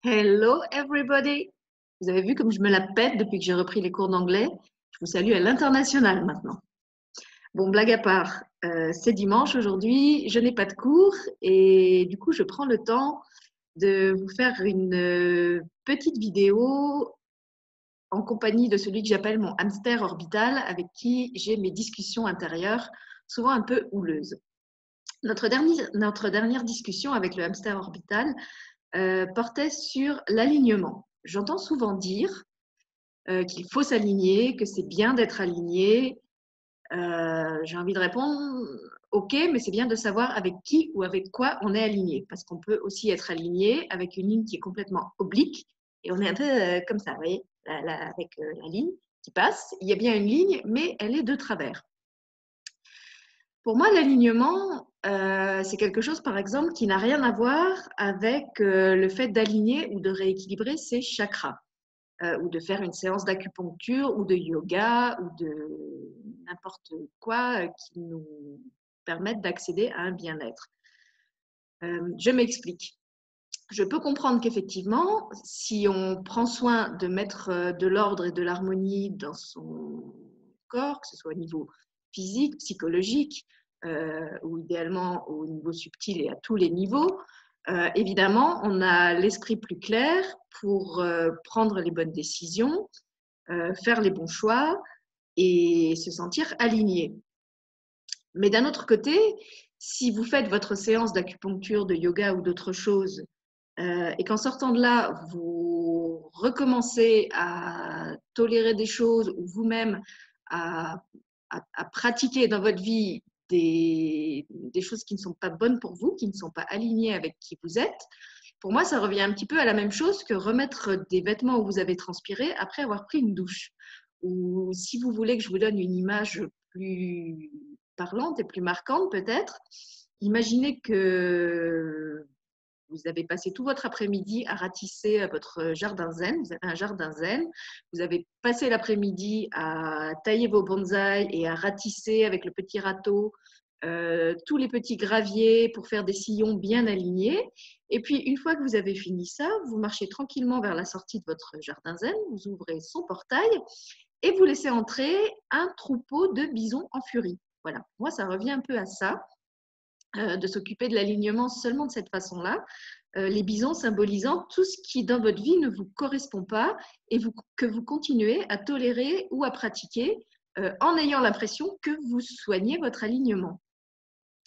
Hello everybody! Vous avez vu comme je me la pète depuis que j'ai repris les cours d'anglais? Je vous salue à l'international maintenant. Bon, blague à part, c'est dimanche aujourd'hui, je n'ai pas de cours et du coup je prends le temps de vous faire une petite vidéo en compagnie de celui que j'appelle mon hamster orbital avec qui j'ai mes discussions intérieures, souvent un peu houleuses. Notre dernière discussion avec le hamster orbital portait sur l'alignement. J'entends souvent dire qu'il faut s'aligner, que c'est bien d'être aligné. J'ai envie de répondre, ok, mais c'est bien de savoir avec qui ou avec quoi on est aligné, parce qu'on peut aussi être aligné avec une ligne qui est complètement oblique, et on est un peu comme ça, vous voyez, avec la ligne qui passe. Il y a bien une ligne, mais elle est de travers. Pour moi, l'alignement, c'est quelque chose, par exemple, qui n'a rien à voir avec le fait d'aligner ou de rééquilibrer ses chakras, ou de faire une séance d'acupuncture ou de yoga ou de n'importe quoi qui nous permette d'accéder à un bien-être. Je m'explique. Je peux comprendre qu'effectivement, si on prend soin de mettre de l'ordre et de l'harmonie dans son corps, que ce soit au niveau physique, psychologique, ou idéalement au niveau subtil et à tous les niveaux, évidemment, on a l'esprit plus clair pour prendre les bonnes décisions, faire les bons choix et se sentir aligné. Mais d'un autre côté, si vous faites votre séance d'acupuncture, de yoga ou d'autres choses, et qu'en sortant de là, vous recommencez à tolérer des choses ou vous-même à pratiquer dans votre vie des choses qui ne sont pas bonnes pour vous, qui ne sont pas alignées avec qui vous êtes, pour moi, ça revient un petit peu à la même chose que remettre des vêtements où vous avez transpiré après avoir pris une douche. Ou si vous voulez que je vous donne une image plus parlante et plus marquante peut-être, imaginez que vous avez passé tout votre après-midi à ratisser votre jardin zen. Vous avez un jardin zen. Vous avez passé l'après-midi à tailler vos bonsaïs et à ratisser avec le petit râteau tous les petits graviers pour faire des sillons bien alignés. Et puis, une fois que vous avez fini ça, vous marchez tranquillement vers la sortie de votre jardin zen. Vous ouvrez son portail et vous laissez entrer un troupeau de bisons en furie. Voilà, moi, ça revient un peu à ça. De s'occuper de l'alignement seulement de cette façon-là, les bisons symbolisant tout ce qui dans votre vie ne vous correspond pas et que vous continuez à tolérer ou à pratiquer en ayant l'impression que vous soignez votre alignement.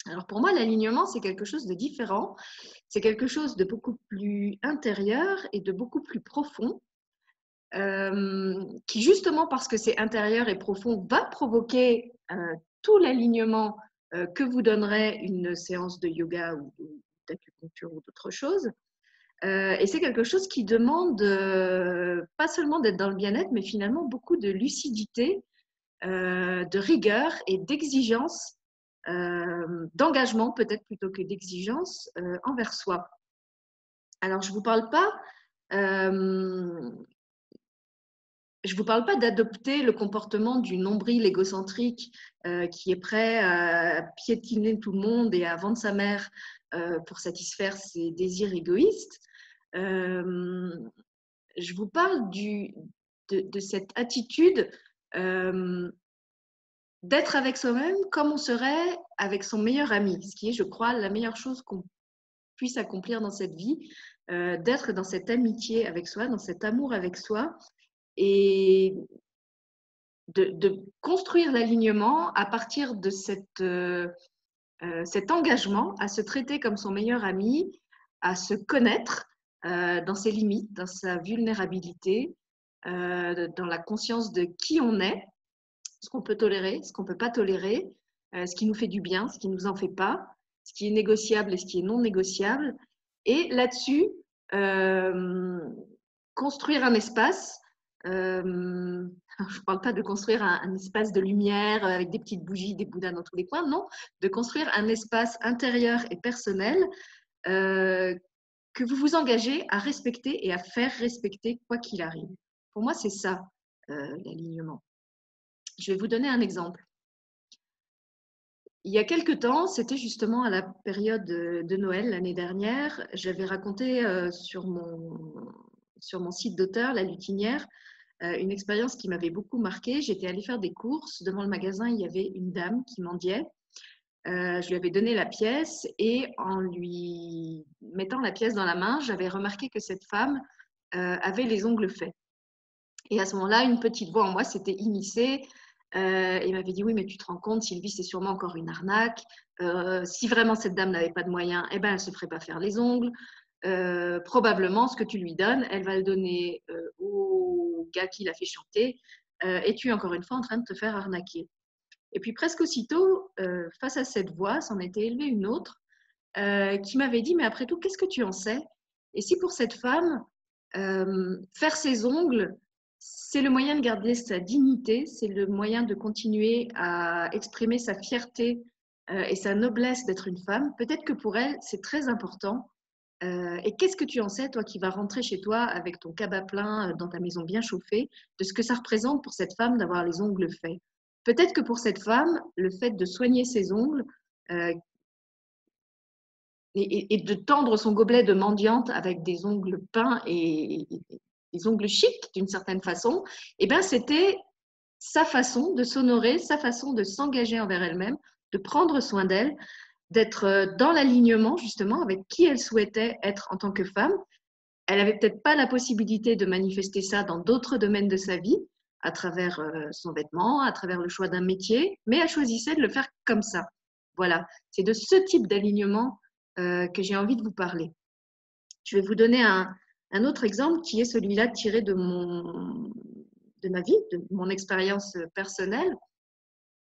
Alors pour moi, l'alignement, c'est quelque chose de différent, c'est quelque chose de beaucoup plus intérieur et de beaucoup plus profond, qui justement parce que c'est intérieur et profond, va provoquer tout l'alignement que vous donnerait une séance de yoga ou d'acupuncture ou d'autre chose. Et c'est quelque chose qui demande pas seulement d'être dans le bien-être, mais finalement beaucoup de lucidité, de rigueur et d'exigence, d'engagement peut-être plutôt que d'exigence envers soi. Alors je ne vous parle pas d'adopter le comportement du nombril égocentrique qui est prêt à piétiner tout le monde et à vendre sa mère pour satisfaire ses désirs égoïstes. Je vous parle de cette attitude d'être avec soi-même comme on serait avec son meilleur ami, ce qui est, je crois, la meilleure chose qu'on puisse accomplir dans cette vie, d'être dans cette amitié avec soi, dans cet amour avec soi, et de construire l'alignement à partir de cet engagement à se traiter comme son meilleur ami, à se connaître dans ses limites, dans sa vulnérabilité, dans la conscience de qui on est, ce qu'on peut tolérer, ce qu'on ne peut pas tolérer, ce qui nous fait du bien, ce qui ne nous en fait pas, ce qui est négociable et ce qui est non négociable. Et là-dessus, construire un espace. Je ne parle pas de construire un espace de lumière avec des petites bougies, des bouddhas dans tous les coins, non, de construire un espace intérieur et personnel que vous vous engagez à respecter et à faire respecter quoi qu'il arrive. Pour moi, c'est ça, l'alignement. Je vais vous donner un exemple. Il y a quelque temps, c'était justement à la période de Noël l'année dernière, j'avais raconté sur mon site d'auteur, La Lutinière, une expérience qui m'avait beaucoup marquée. J'étais allée faire des courses. Devant le magasin, il y avait une dame qui mendiait. Je lui avais donné la pièce et en lui mettant la pièce dans la main, j'avais remarqué que cette femme avait les ongles faits. Et à ce moment-là, une petite voix en moi s'était immiscée et m'avait dit: «Oui, mais tu te rends compte, Sylvie, c'est sûrement encore une arnaque. Si vraiment cette dame n'avait pas de moyens, eh ben, elle ne se ferait pas faire les ongles. Probablement, ce que tu lui donnes, elle va le donner au gars qui l'a fait chanter et tu es encore une fois en train de te faire arnaquer.» Et puis presque aussitôt, face à cette voix, s'en était élevée une autre qui m'avait dit: «Mais après tout, qu'est-ce que tu en sais? Et si pour cette femme, faire ses ongles, c'est le moyen de garder sa dignité, c'est le moyen de continuer à exprimer sa fierté et sa noblesse d'être une femme. Peut-être que pour elle, c'est très important. Et qu'est-ce que tu en sais, toi qui vas rentrer chez toi avec ton cabas plein dans ta maison bien chauffée, de ce que ça représente pour cette femme d'avoir les ongles faits? Peut-être que pour cette femme, le fait de soigner ses ongles, euh, et de tendre son gobelet de mendiante avec des ongles peints et des ongles chics d'une certaine façon, eh ben c'était sa façon de s'honorer, sa façon de s'engager envers elle-même, de prendre soin d'elle, d'être dans l'alignement justement avec qui elle souhaitait être en tant que femme. Elle n'avait peut-être pas la possibilité de manifester ça dans d'autres domaines de sa vie, à travers son vêtement, à travers le choix d'un métier, mais elle choisissait de le faire comme ça. Voilà, c'est de ce type d'alignement que j'ai envie de vous parler. Je vais vous donner un autre exemple qui est celui-là tiré de ma vie, de mon expérience personnelle.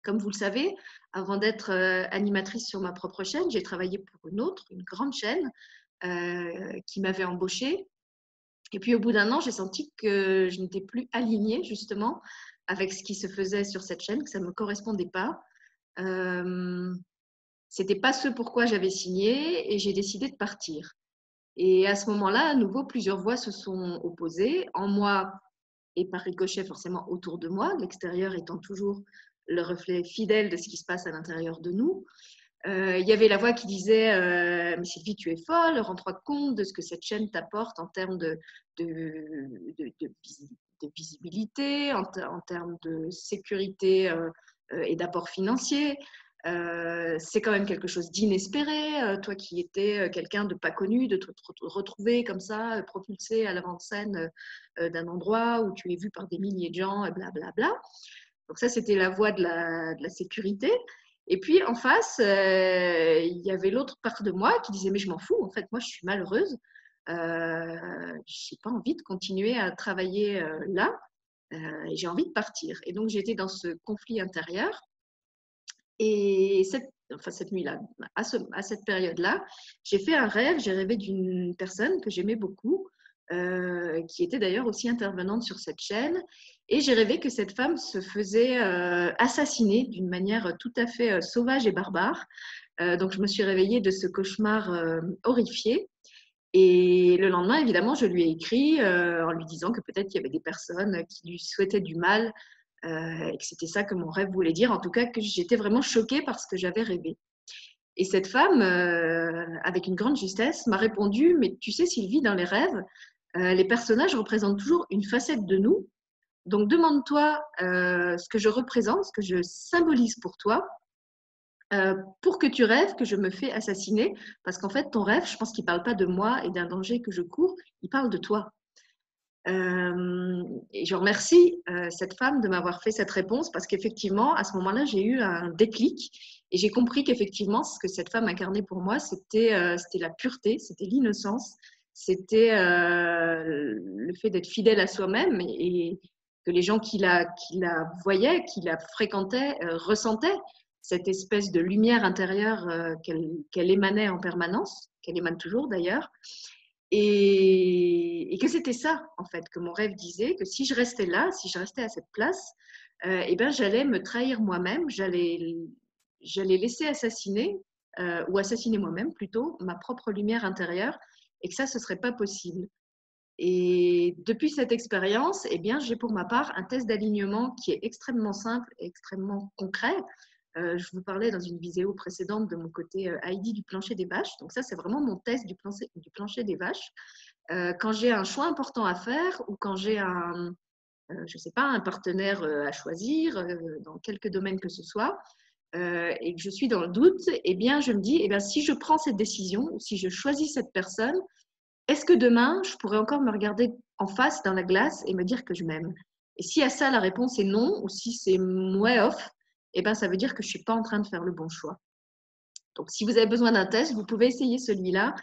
Comme vous le savez, avant d'être animatrice sur ma propre chaîne, j'ai travaillé pour une grande chaîne qui m'avait embauchée. Et puis au bout d'un an, j'ai senti que je n'étais plus alignée justement avec ce qui se faisait sur cette chaîne, que ça ne me correspondait pas. C'était pas ce pourquoi j'avais signé et j'ai décidé de partir. Et à ce moment-là, à nouveau, plusieurs voix se sont opposées, en moi et par ricochet forcément autour de moi, l'extérieur étant toujours le reflet fidèle de ce qui se passe à l'intérieur de nous. Il y avait la voix qui disait mais Sylvie, tu es folle, rends-toi compte de ce que cette chaîne t'apporte en termes de, de visibilité, en termes de sécurité et d'apport financier. C'est quand même quelque chose d'inespéré. Toi qui étais quelqu'un de pas connu, de te retrouver comme ça, propulsé à l'avant-scène d'un endroit où tu es vu par des milliers de gens, blablabla. Bla, bla. Donc ça, c'était la voie de la sécurité. Et puis en face, il y avait l'autre part de moi qui disait mais je m'en fous, en fait, moi je suis malheureuse, je n'ai pas envie de continuer à travailler là, et j'ai envie de partir. Et donc j'étais dans ce conflit intérieur. Et cette nuit-là, à cette période-là, j'ai fait un rêve, j'ai rêvé d'une personne que j'aimais beaucoup, qui était d'ailleurs aussi intervenante sur cette chaîne. Et j'ai rêvé que cette femme se faisait assassiner d'une manière tout à fait sauvage et barbare. Donc je me suis réveillée de ce cauchemar horrifié. Et le lendemain, évidemment, je lui ai écrit en lui disant que peut-être qu'il y avait des personnes qui lui souhaitaient du mal et que c'était ça que mon rêve voulait dire. En tout cas, que j'étais vraiment choquée par ce que j'avais rêvé. Et cette femme, avec une grande justesse, m'a répondu: mais tu sais, Sylvie, dans les rêves, les personnages représentent toujours une facette de nous. Donc demande-toi ce que je représente, ce que je symbolise pour toi, pour que tu rêves que je me fais assassiner. Parce qu'en fait, ton rêve, je pense qu'il ne parle pas de moi et d'un danger que je cours, il parle de toi. Et je remercie cette femme de m'avoir fait cette réponse parce qu'effectivement, à ce moment-là, j'ai eu un déclic et j'ai compris qu'effectivement, ce que cette femme incarnait pour moi, c'était la pureté, c'était l'innocence, c'était le fait d'être fidèle à soi-même et que les gens qui la voyaient, qui la fréquentaient, ressentaient cette espèce de lumière intérieure qu'elle émanait en permanence, qu'elle émane toujours d'ailleurs. Et que c'était ça, en fait, que mon rêve disait, que si je restais là, si je restais à cette place, eh ben, j'allais me trahir moi-même, j'allais laisser assassiner, ou assassiner moi-même plutôt, ma propre lumière intérieure, et que ça, ce ne serait pas possible. Et depuis cette expérience, eh bien, j'ai pour ma part un test d'alignement qui est extrêmement simple et extrêmement concret. Je vous parlais dans une vidéo précédente de mon côté Heidi du plancher des vaches. Donc ça, c'est vraiment mon test du plancher des vaches. Quand j'ai un choix important à faire ou quand j'ai je ne sais pas, un partenaire à choisir dans quelque domaine que ce soit, et que je suis dans le doute, eh bien, je me dis, eh bien, si je prends cette décision ou si je choisis cette personne, est-ce que demain, je pourrais encore me regarder en face dans la glace et me dire que je m'aime? Et si à ça, la réponse est non, ou si c'est way off, eh ben, ça veut dire que je ne suis pas en train de faire le bon choix. Donc, si vous avez besoin d'un test, vous pouvez essayer celui-là.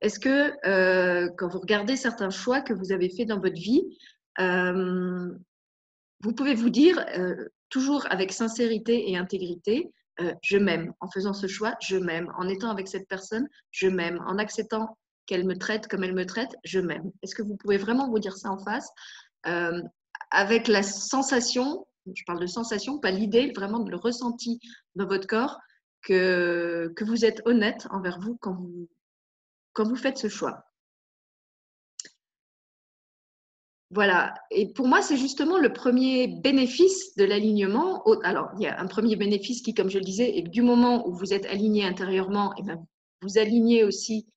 Est-ce que quand vous regardez certains choix que vous avez faits dans votre vie, vous pouvez vous dire, toujours avec sincérité et intégrité, je m'aime. En faisant ce choix, je m'aime. En étant avec cette personne, je m'aime. En acceptant qu'elle me traite comme elle me traite, je m'aime. Est-ce que vous pouvez vraiment vous dire ça en face avec la sensation, je parle de sensation, pas l'idée, vraiment de le ressenti dans votre corps, que vous êtes honnête envers vous quand vous faites ce choix? Voilà. Et pour moi, c'est justement le premier bénéfice de l'alignement. Alors, il y a un premier bénéfice qui, comme je le disais, est que du moment où vous êtes aligné intérieurement, et bien, vous alignez aussi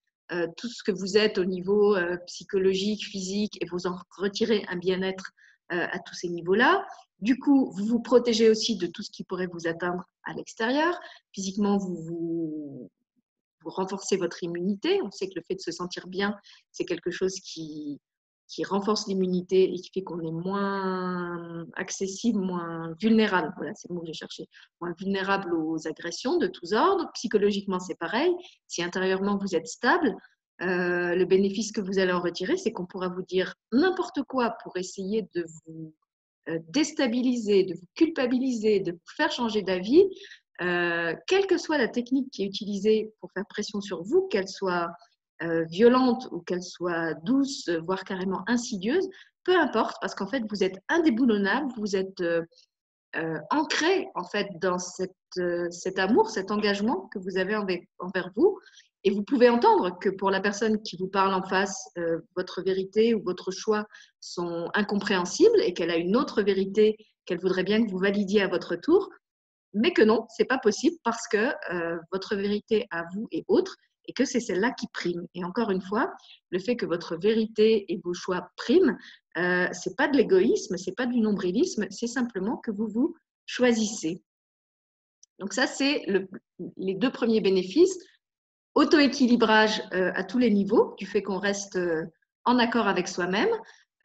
tout ce que vous êtes au niveau psychologique, physique, et vous en retirez un bien-être à tous ces niveaux-là. Du coup, vous vous protégez aussi de tout ce qui pourrait vous atteindre à l'extérieur. Physiquement, vous renforcez votre immunité. On sait que le fait de se sentir bien, c'est quelque chose qui renforce l'immunité et qui fait qu'on est moins accessible, moins vulnérable. Voilà, c'est le mot que j'ai cherché. Moins vulnérable aux agressions de tous ordres. Psychologiquement, c'est pareil. Si intérieurement, vous êtes stable, le bénéfice que vous allez en retirer, c'est qu'on pourra vous dire n'importe quoi pour essayer de vous déstabiliser, de vous culpabiliser, de vous faire changer d'avis, quelle que soit la technique qui est utilisée pour faire pression sur vous, qu'elle soit violente ou qu'elle soit douce, voire carrément insidieuse, peu importe, parce qu'en fait, vous êtes indéboulonnable, vous êtes ancré en fait dans cet amour, cet engagement que vous avez envers vous. Et vous pouvez entendre que pour la personne qui vous parle en face, votre vérité ou votre choix sont incompréhensibles et qu'elle a une autre vérité qu'elle voudrait bien que vous validiez à votre tour, mais que non, c'est pas possible parce que votre vérité à vous est autre et que c'est celle-là qui prime. Et encore une fois, le fait que votre vérité et vos choix priment, c'est pas de l'égoïsme, c'est pas du nombrilisme, c'est simplement que vous vous choisissez. Donc ça, c'est les deux premiers bénéfices. Auto-équilibrage à tous les niveaux, du fait qu'on reste en accord avec soi-même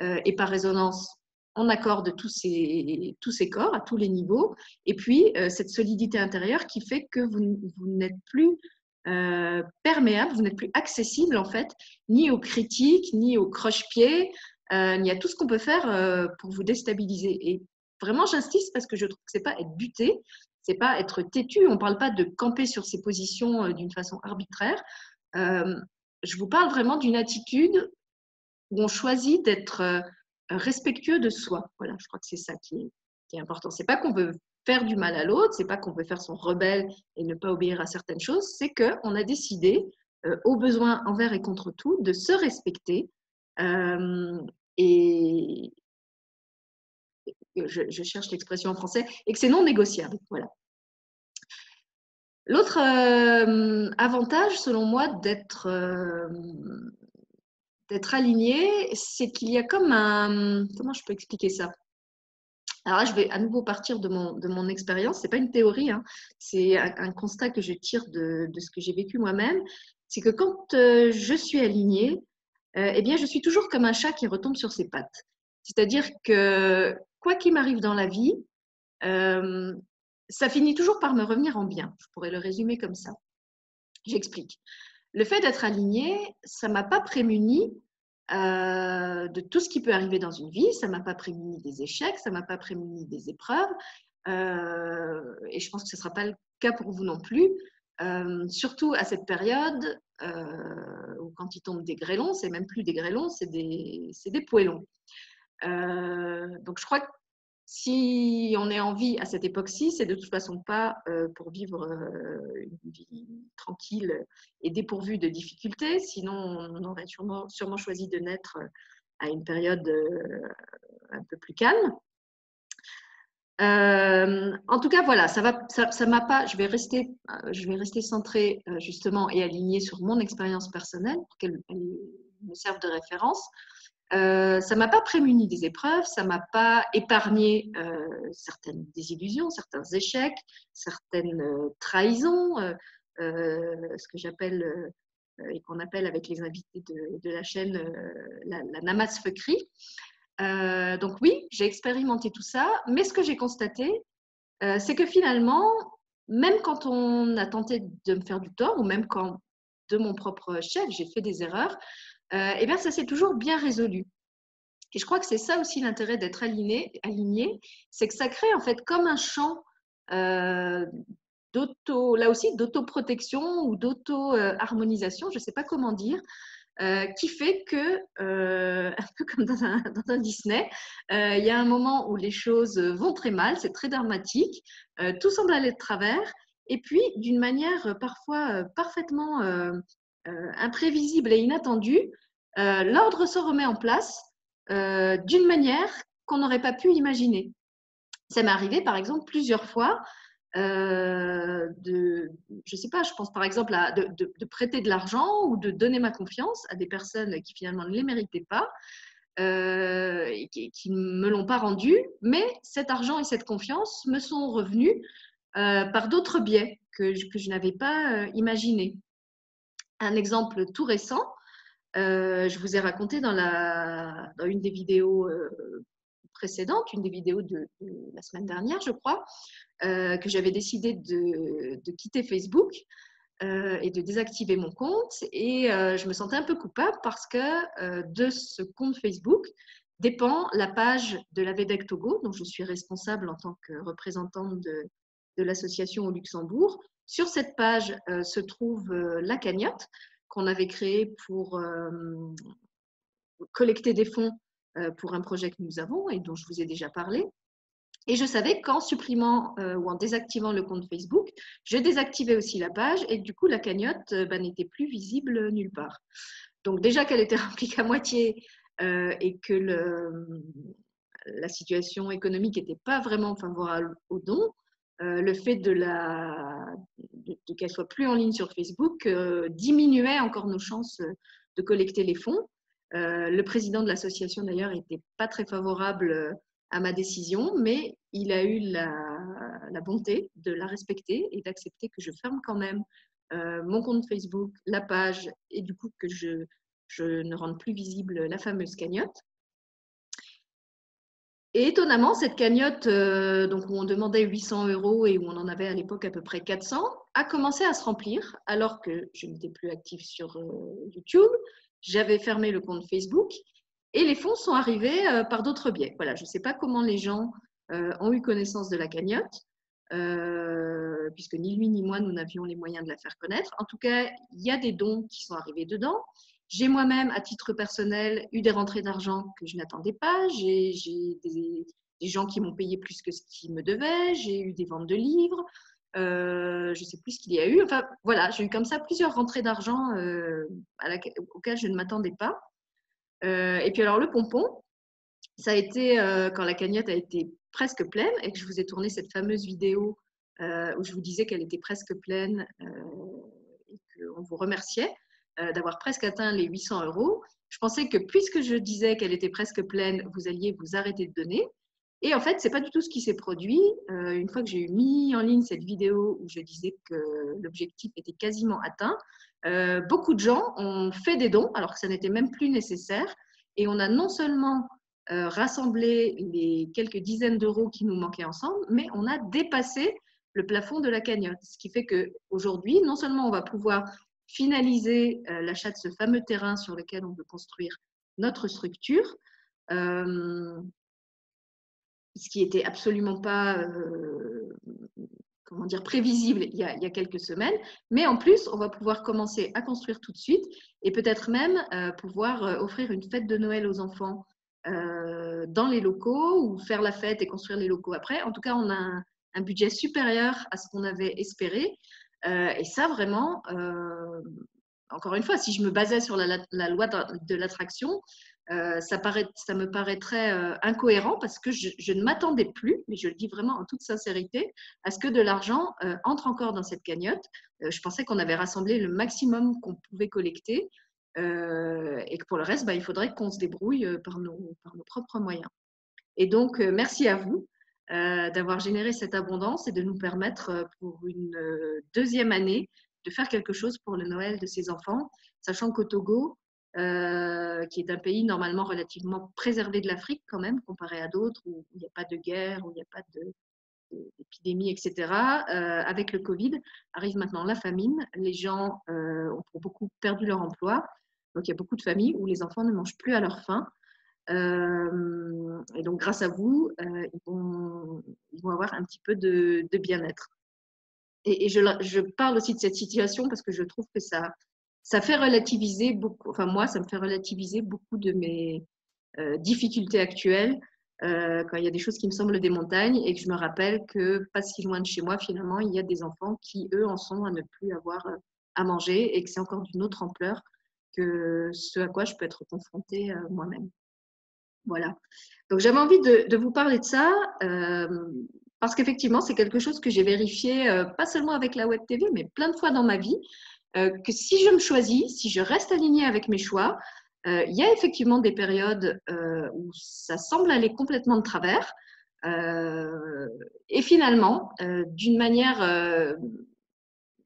et par résonance en accord de tous ces corps à tous les niveaux. Et puis, cette solidité intérieure qui fait que vous n'êtes plus perméable, vous n'êtes plus accessible en fait, ni aux critiques, ni aux croche-pieds, ni à tout ce qu'on peut faire pour vous déstabiliser. Et vraiment, j'insiste parce que je trouve que c'est pas être buté, c'est pas être têtu. On ne parle pas de camper sur ses positions d'une façon arbitraire. Je vous parle vraiment d'une attitude où on choisit d'être respectueux de soi. Voilà, je crois que c'est ça qui est important. C'est pas qu'on veut faire du mal à l'autre, c'est pas qu'on veut faire son rebelle et ne pas obéir à certaines choses, c'est qu'on a décidé, au besoin envers et contre tout, de se respecter. Et je cherche l'expression en français, et que c'est non négociable. Voilà. L'autre avantage, selon moi, d'être aligné, c'est qu'il y a comme un… Comment je peux expliquer ça? Alors là, je vais à nouveau partir de mon expérience. Ce n'est pas une théorie, hein. C'est un constat que je tire de ce que j'ai vécu moi-même. C'est que quand je suis alignée, eh bien, je suis toujours comme un chat qui retombe sur ses pattes. C'est-à-dire que quoi qu'il m'arrive dans la vie, ça finit toujours par me revenir en bien. Je pourrais le résumer comme ça. J'explique. Le fait d'être aligné, ça ne m'a pas prémuni de tout ce qui peut arriver dans une vie. Ça ne m'a pas prémuni des échecs, ça ne m'a pas prémuni des épreuves. Et je pense que ce ne sera pas le cas pour vous non plus. Surtout à cette période où quand il tombe des grêlons, c'est même plus des grêlons, c'est des poêlons. Donc je crois que si on est en vie à cette époque-ci, c'est de toute façon pas pour vivre une vie tranquille et dépourvue de difficultés. Sinon, on aurait sûrement choisi de naître à une période un peu plus calme. En tout cas, voilà, ça m'a pas. Je vais rester centrée justement et alignée sur mon expérience personnelle pour qu'elle me serve de référence. Ça m'a pas prémuni des épreuves, ça m'a pas épargné certaines désillusions, certains échecs, certaines trahisons, ce que j'appelle et qu'on appelle avec les invités de la chaîne la namasfequerie. Donc oui, j'ai expérimenté tout ça, mais ce que j'ai constaté, c'est que finalement, même quand on a tenté de me faire du tort, ou même quand de mon propre chef, j'ai fait des erreurs, eh bien, ça s'est toujours bien résolu. Et je crois que c'est ça aussi l'intérêt d'être aligné, c'est que ça crée en fait comme un champ là aussi, d'autoprotection ou d'auto-harmonisation, je ne sais pas comment dire, qui fait que, un peu comme dans un Disney, il y a un moment où les choses vont très mal, c'est très dramatique, tout semble aller de travers, et puis d'une manière parfois parfaitement imprévisible et inattendue, l'ordre se remet en place d'une manière qu'on n'aurait pas pu imaginer. Ça m'est arrivé par exemple plusieurs fois je sais pas, je pense par exemple de prêter de l'argent ou de donner ma confiance à des personnes qui finalement ne les méritaient pas et qui ne me l'ont pas rendu, mais cet argent et cette confiance me sont revenus par d'autres biais que je n'avais pas imaginé. Un exemple tout récent, je vous ai raconté dans une des vidéos précédentes, une des vidéos de la semaine dernière, je crois, que j'avais décidé de quitter Facebook et de désactiver mon compte. Et je me sentais un peu coupable parce que de ce compte Facebook dépend la page de la VEDEC Togo, dont je suis responsable en tant que représentante de l'association au Luxembourg. Sur cette page se trouve la cagnotte qu'on avait créée pour collecter des fonds pour un projet que nous avons et dont je vous ai déjà parlé. Et je savais qu'en supprimant ou en désactivant le compte Facebook, je désactivais aussi la page et du coup, la cagnotte n'était plus visible nulle part. Donc déjà qu'elle était remplie qu'à moitié et que la situation économique n'était pas vraiment favorable aux dons, le fait de qu'elle soit plus en ligne sur Facebook diminuait encore nos chances de collecter les fonds. Le président de l'association d'ailleurs n'était pas très favorable à ma décision, mais il a eu la bonté de la respecter et d'accepter que je ferme quand même mon compte Facebook, la page, et du coup que je ne rende plus visible la fameuse cagnotte. Et étonnamment, cette cagnotte, donc où on demandait 800 € et où on en avait à l'époque à peu près 400, a commencé à se remplir alors que je n'étais plus active sur YouTube. J'avais fermé le compte Facebook et les fonds sont arrivés par d'autres biais. Voilà, je ne sais pas comment les gens ont eu connaissance de la cagnotte, puisque ni lui ni moi, nous n'avions les moyens de la faire connaître. En tout cas, il y a des dons qui sont arrivés dedans. J'ai moi-même, à titre personnel, eu des rentrées d'argent que je n'attendais pas. J'ai des gens qui m'ont payé plus que ce qu'ils me devaient. J'ai eu des ventes de livres. Je ne sais plus ce qu'il y a eu. Enfin, voilà, j'ai eu comme ça plusieurs rentrées d'argent auxquelles je ne m'attendais pas. Et puis alors, le pompon, ça a été quand la cagnotte a été presque pleine et que je vous ai tourné cette fameuse vidéo où je vous disais qu'elle était presque pleine et qu'on vous remerciait d'avoir presque atteint les 800 €. Je pensais que puisque je disais qu'elle était presque pleine, vous alliez vous arrêter de donner. Et en fait, ce n'est pas du tout ce qui s'est produit. Une fois que j'ai mis en ligne cette vidéo où je disais que l'objectif était quasiment atteint, beaucoup de gens ont fait des dons alors que ça n'était même plus nécessaire. Et on a non seulement rassemblé les quelques dizaines d'euros qui nous manquaient ensemble, mais on a dépassé le plafond de la cagnotte. Ce qui fait qu'aujourd'hui, non seulement on va pouvoir finaliser l'achat de ce fameux terrain sur lequel on veut construire notre structure, ce qui n'était absolument pas comment dire, prévisible il y a quelques semaines, mais en plus, on va pouvoir commencer à construire tout de suite et peut-être même pouvoir offrir une fête de Noël aux enfants dans les locaux ou faire la fête et construire les locaux après. En tout cas, on a un budget supérieur à ce qu'on avait espéré. Et ça, vraiment, encore une fois, si je me basais sur la loi de l'attraction, Ça me paraîtrait incohérent parce que je ne m'attendais plus, mais je le dis vraiment en toute sincérité, à ce que de l'argent entre encore dans cette cagnotte. Je pensais qu'on avait rassemblé le maximum qu'on pouvait collecter et que pour le reste, il faudrait qu'on se débrouille par nos propres moyens. Et donc, merci à vous d'avoir généré cette abondance et de nous permettre pour une deuxième année de faire quelque chose pour le Noël de ces enfants, sachant qu'au Togo, qui est un pays normalement relativement préservé de l'Afrique quand même, comparé à d'autres où il n'y a pas de guerre, où il n'y a pas d'épidémie, etc., avec le Covid, arrive maintenant la famine. Les gens ont pour beaucoup perdu leur emploi. Donc, il y a beaucoup de familles où les enfants ne mangent plus à leur faim. Et donc, grâce à vous, ils vont avoir un petit peu de bien-être. Et je parle aussi de cette situation parce que je trouve que ça fait relativiser beaucoup, enfin moi, ça me fait relativiser beaucoup de mes difficultés actuelles quand il y a des choses qui me semblent des montagnes et que je me rappelle que pas si loin de chez moi, finalement, il y a des enfants qui, eux, en sont à ne plus avoir à manger et que c'est encore d'une autre ampleur que ce à quoi je peux être confrontée moi-même. Voilà. Donc, j'avais envie de vous parler de ça parce qu'effectivement, c'est quelque chose que j'ai vérifié, pas seulement avec la Web TV, mais plein de fois dans ma vie, que si je me choisis, si je reste alignée avec mes choix, il y a effectivement des périodes où ça semble aller complètement de travers. Et finalement, d'une manière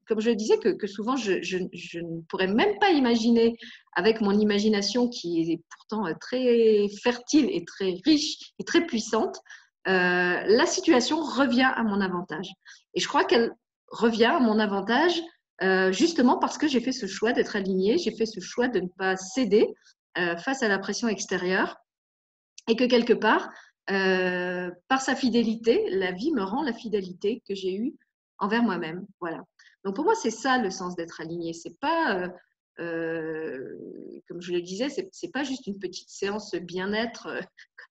comme je le disais, que souvent je ne pourrais même pas imaginer avec mon imagination qui est pourtant très fertile et très riche et très puissante, la situation revient à mon avantage. Et je crois qu'elle revient à mon avantage justement parce que j'ai fait ce choix d'être alignée, j'ai fait ce choix de ne pas céder face à la pression extérieure et que quelque part, par sa fidélité, la vie me rend la fidélité que j'ai eue envers moi-même. Voilà. Donc pour moi, c'est ça le sens d'être aligné. C'est pas, comme je le disais, c'est pas juste une petite séance bien-être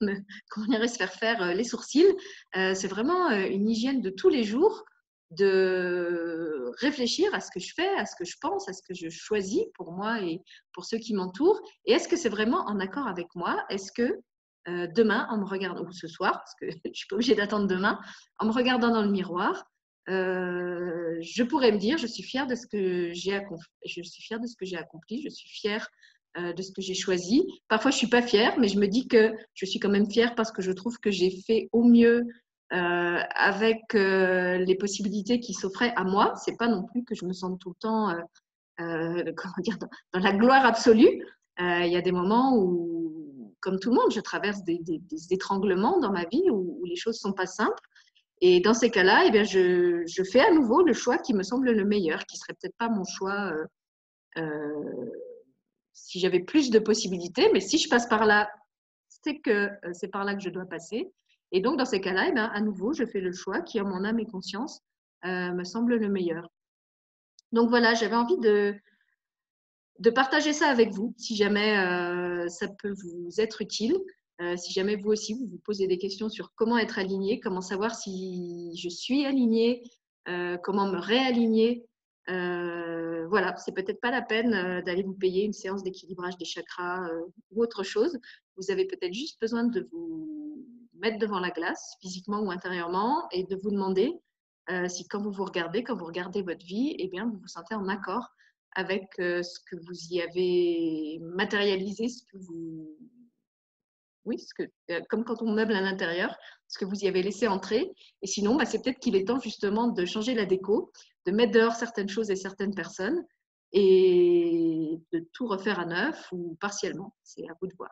comme on irait se faire les sourcils. C'est vraiment une hygiène de tous les jours, de réfléchir à ce que je fais, à ce que je pense, à ce que je choisis pour moi et pour ceux qui m'entourent. Et est-ce que c'est vraiment en accord avec moi? Est-ce que demain, en me regardant, ou ce soir, parce que je ne suis pas obligée d'attendre demain, en me regardant dans le miroir, je pourrais me dire, je suis fière de ce que j'ai accompli, je suis fière de ce que j'ai accompli, je suis fière de ce que j'ai choisi. Parfois, je ne suis pas fière, mais je me dis que je suis quand même fière parce que je trouve que j'ai fait au mieux avec les possibilités qui s'offraient à moi. Ce n'est pas non plus que je me sente tout le temps comment dire, dans la gloire absolue. Il y a des moments où, comme tout le monde, je traverse des étranglements dans ma vie où les choses ne sont pas simples. Et dans ces cas-là, eh bien, je fais à nouveau le choix qui me semble le meilleur, qui ne serait peut-être pas mon choix si j'avais plus de possibilités, mais si je passe par là, c'est que c'est par là que je dois passer. Et donc, dans ces cas-là, eh bien, à nouveau, je fais le choix qui, en mon âme et conscience, me semble le meilleur. Donc voilà, j'avais envie de partager ça avec vous, si jamais ça peut vous être utile. Si jamais vous aussi, vous vous posez des questions sur comment être aligné, comment savoir si je suis alignée, comment me réaligner. Voilà, c'est peut-être pas la peine d'aller vous payer une séance d'équilibrage des chakras ou autre chose. Vous avez peut-être juste besoin de vous mettre devant la glace, physiquement ou intérieurement, et de vous demander si quand vous regardez votre vie, eh bien, vous vous sentez en accord avec ce que vous y avez matérialisé, oui, comme quand on meuble à l'intérieur, ce que vous y avez laissé entrer. Et sinon, c'est peut-être qu'il est temps justement de changer la déco, de mettre dehors certaines choses et certaines personnes et de tout refaire à neuf ou partiellement. C'est à vous de voir.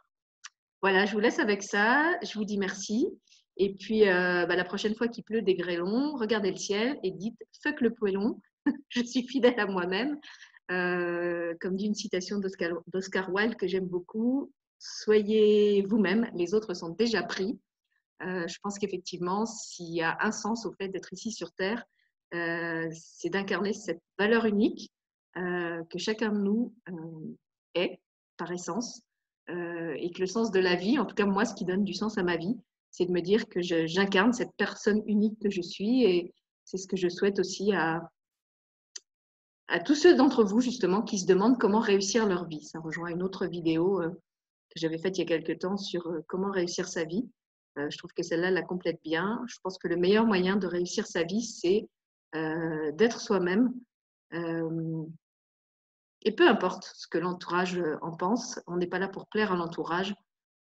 Voilà, je vous laisse avec ça. Je vous dis merci. Et puis, la prochaine fois qu'il pleut des grêlons, regardez le ciel et dites « fuck le poêlon, je suis fidèle à moi-même ». Comme dit une citation d'Oscar Wilde que j'aime beaucoup, soyez vous-même, les autres sont déjà pris. Je pense qu'effectivement, s'il y a un sens au fait d'être ici sur Terre, c'est d'incarner cette valeur unique que chacun de nous est par essence et que le sens de la vie, en tout cas moi, ce qui donne du sens à ma vie, c'est de me dire que j'incarne cette personne unique que je suis et c'est ce que je souhaite aussi à tous ceux d'entre vous, justement, qui se demandent comment réussir leur vie. Ça rejoint une autre vidéo que j'avais faite il y a quelques temps sur comment réussir sa vie. Je trouve que celle-là la complète bien. Je pense que le meilleur moyen de réussir sa vie, c'est d'être soi-même. Et peu importe ce que l'entourage en pense, on n'est pas là pour plaire à l'entourage,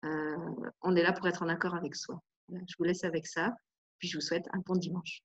on est là pour être en accord avec soi. Voilà, je vous laisse avec ça, puis je vous souhaite un bon dimanche.